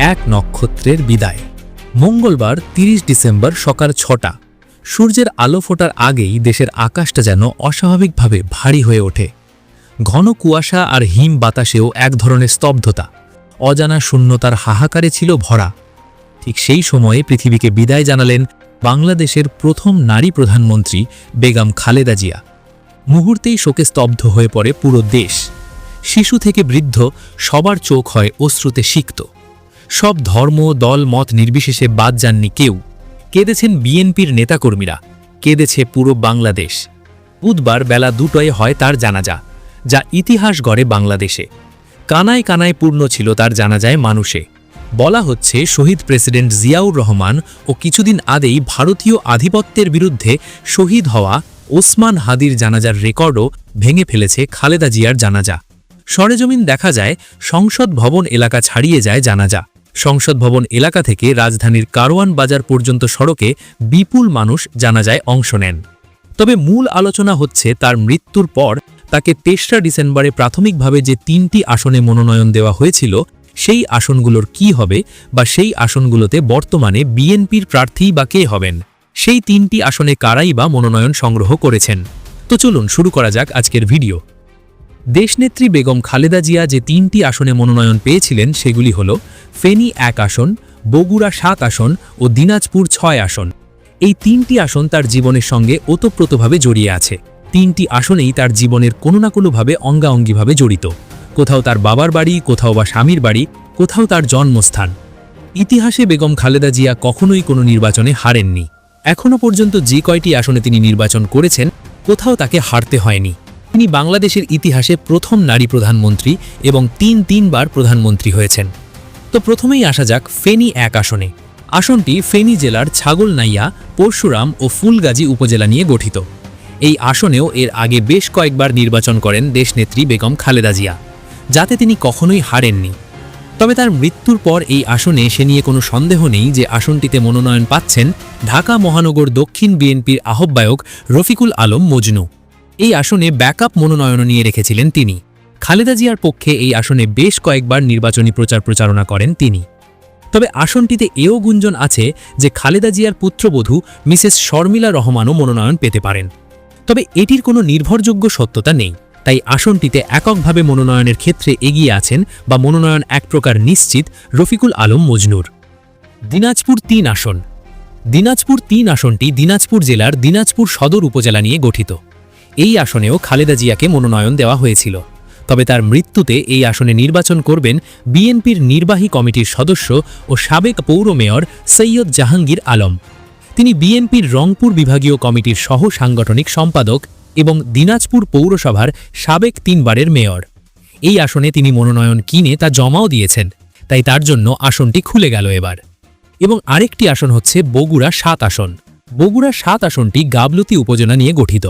এক নক্ষত্রের বিদায়। মঙ্গলবার ৩০ ডিসেম্বর সকাল ৬টা। সূর্যের আলো ফোটার আগেই দেশের আকাশটা যেন অস্বাভাবিকভাবে ভারী হয়ে ওঠে। ঘন কুয়াশা আর হিম বাতাসেও এক ধরনের স্তব্ধতা, অজানা শূন্যতার হাহাকারে ছিল ভরা। ঠিক সেই সময়ে পৃথিবীকে বিদায় জানালেন বাংলাদেশের প্রথম নারী প্রধানমন্ত্রী বেগম খালেদা জিয়া। মুহূর্তেই শোকে স্তব্ধ হয়ে পড়ে পুরো দেশ। শিশু থেকে বৃদ্ধ সবার চোখ হয় অশ্রুতে সিক্ত। সব ধর্ম, দল, মত নির্বিশেষে বাদ যাননি কেউ। কেঁদেছেন বিএনপির নেতাকর্মীরা, কেঁদেছে পুরো বাংলাদেশ। বুধবার বেলা ২টোয় হয় তার জানাজা, যা ইতিহাস গড়ে বাংলাদেশে। কানায় কানায় পূর্ণ ছিল তার জানাজায় মানুষে। বলা হচ্ছে শহীদ প্রেসিডেন্ট জিয়াউর রহমান ও কিছুদিন আগেই ভারতীয় আধিপত্যের বিরুদ্ধে শহীদ হওয়া ওসমান হাদির জানাজার রেকর্ডও ভেঙে ফেলেছে খালেদা জিয়ার জানাজা। সরেজমিন দেখা যায় সংসদ ভবন এলাকা ছাড়িয়ে যায় জানাজা। সংসদ ভবন এলাকা থেকে রাজধানীর কারওয়ান বাজার পর্যন্ত সড়কে বিপুল মানুষ জানাজায় অংশ নেন। তবে মূল আলোচনা হচ্ছে তার মৃত্যুর পর তাকে ২৩ ডিসেম্বরে প্রাথমিকভাবে যে ৩টি আসনে মনোনয়ন দেওয়া হয়েছিল, সেই আসনগুলোর কি হবে, বা সেই আসনগুলোতে বর্তমানে বিএনপির প্রার্থী বা কে হবেন, সেই ৩টি আসনে কারাই বা মনোনয়ন সংগ্রহ করেছেন। তো চলুন শুরু করা যাক আজকের ভিডিও। দেশনেত্রী বেগম খালেদা জিয়া যে ৩টি আসনে মনোনয়ন পেয়েছিলেন সেগুলি হল ফেনী ১ আসন, বগুড়া ৭ আসন ও দিনাজপুর ৬ আসন। এই ৩টি আসন তার জীবনের সঙ্গে ওতপ্রোতভাবে জড়িয়ে আছে। ৩টি আসনেই তার জীবনের কোনো না কোনোভাবে অঙ্গাঅঙ্গিভাবে জড়িত। কোথাও তার বাবার বাড়ি, কোথাও বা স্বামীর বাড়ি, কোথাও তার জন্মস্থান। ইতিহাসে বেগম খালেদা জিয়া কখনোই কোনো নির্বাচনে হারেননি। এখনও পর্যন্ত যে কয়টি আসনে তিনি নির্বাচন করেছেন, কোথাও তাকে হারতে হয়নি। তিনি বাংলাদেশের ইতিহাসে প্রথম নারী প্রধানমন্ত্রী এবং তিনবার প্রধানমন্ত্রী হয়েছেন। তো প্রথমেই আসা যাক ফেনী ১ আসনে। আসনটি ফেনী জেলার ছাগলনাইয়া, পরশুরাম ও ফুলগাজী উপজেলা নিয়ে গঠিত। এই আসনেও এর আগে বেশ কয়েকবার নির্বাচন করেন দেশনেত্রী বেগম খালেদা জিয়া, যাতে তিনি কখনোই হারেননি। তবে তার মৃত্যুর পর এই আসনে সে নিয়ে কোনো সন্দেহ নেই যে আসনটিতে মনোনয়ন পাচ্ছেন ঢাকা মহানগর দক্ষিণ বিএনপির আহ্বায়ক রফিকুল আলম মজনু। এই আসনে ব্যাকআপ মনোনয়ন নিয়ে রেখেছিলেন তিনি। খালেদা জিয়ার পক্ষে এই আসনে বেশ কয়েকবার নির্বাচনী প্রচারণা করেন তিনি। তবে আসনটিতে এও গুঞ্জন আছে যে খালেদা জিয়ার পুত্রবধূ মিসেস শর্মিলা রহমানও মনোনয়ন পেতে পারেন। তবে এটির কোনো নির্ভরযোগ্য সত্যতা নেই। তাই আসনটিতে এককভাবে মনোনয়নের ক্ষেত্রে এগিয়ে আছেন বা মনোনয়ন এক প্রকার নিশ্চিত রফিকুল আলম মজনুর। দিনাজপুর ৩ আসন। দিনাজপুর ৩ আসনটি দিনাজপুর জেলার দিনাজপুর সদর উপজেলা নিয়ে গঠিত। এই আসনেও খালেদা জিয়াকে মনোনয়ন দেওয়া হয়েছিল। তবে তার মৃত্যুতে এই আসনে নির্বাচন করবেন বিএনপির নির্বাহী কমিটির সদস্য ও সাবেক পৌর মেয়র সৈয়দ জাহাঙ্গীর আলম। তিনি বিএনপির রংপুর বিভাগীয় কমিটির সহ সাংগঠনিক সম্পাদক এবং দিনাজপুর পৌরসভার সাবেক ৩বারের মেয়র। এই আসনে তিনি মনোনয়ন কিনে তা জমাও দিয়েছেন, তাই তার জন্য আসনটি খুলে গেল এবার। এবং আরেকটি আসন হচ্ছে বগুড়া ৭ আসন। বগুড়া ৭ আসনটি গাবলুতি উপজেলা নিয়ে গঠিত।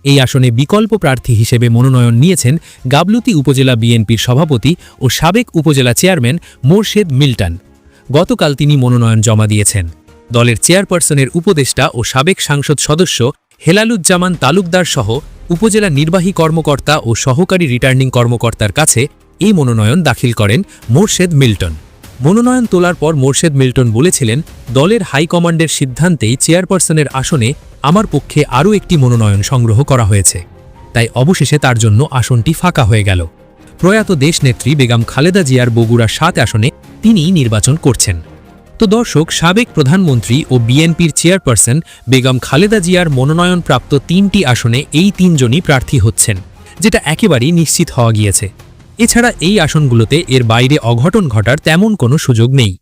এই আসনে বিকল্প প্রার্থী হিসেবে মনোনয়ন নিয়েছেন গাবলুতি উপজেলা বিএনপির সভাপতি ও সাবেক উপজেলা চেয়ারম্যান মোরশেদ মিল্টন। গতকাল তিনি মনোনয়ন জমা দিয়েছেন। দলের চেয়ারপারসনের উপদেষ্টা ও সাবেক সংসদ সদস্য হেলালুজ্জামান তালুকদার সহ উপজেলা নির্বাহী কর্মকর্তা ও সহকারী রিটার্নিং কর্মকর্তার কাছে এই মনোনয়ন দাখিল করেন মোরশেদ মিল্টন। মনোনয়ন তোলার পর মোরশেদ মিল্টন বলেছিলেন, দলের হাইকমান্ডের সিদ্ধান্তেই চেয়ারপারসনের আসনে আমার পক্ষে আরও একটি মনোনয়ন সংগ্রহ করা হয়েছে, তাই অবশেষে তার জন্য আসনটি ফাঁকা হয়ে গেল। প্রয়াত দেশনেত্রী বেগম খালেদা জিয়ার বগুড়া ৭ আসনে তিনি নির্বাচন করছেন। তো দর্শক, সাবেক প্রধানমন্ত্রী ও বিএনপির চেয়ারপারসন বেগম খালেদা জিয়ার মনোনয়নপ্রাপ্ত ৩টি আসনে এই ৩ জনই প্রার্থী হচ্ছেন, যেটা একেবারেই নিশ্চিত হওয়া গিয়েছে। এছাড়া এই আসনগুলোতে এর বাইরে অঘটন ঘটার তেমন কোনো সুযোগ নেই।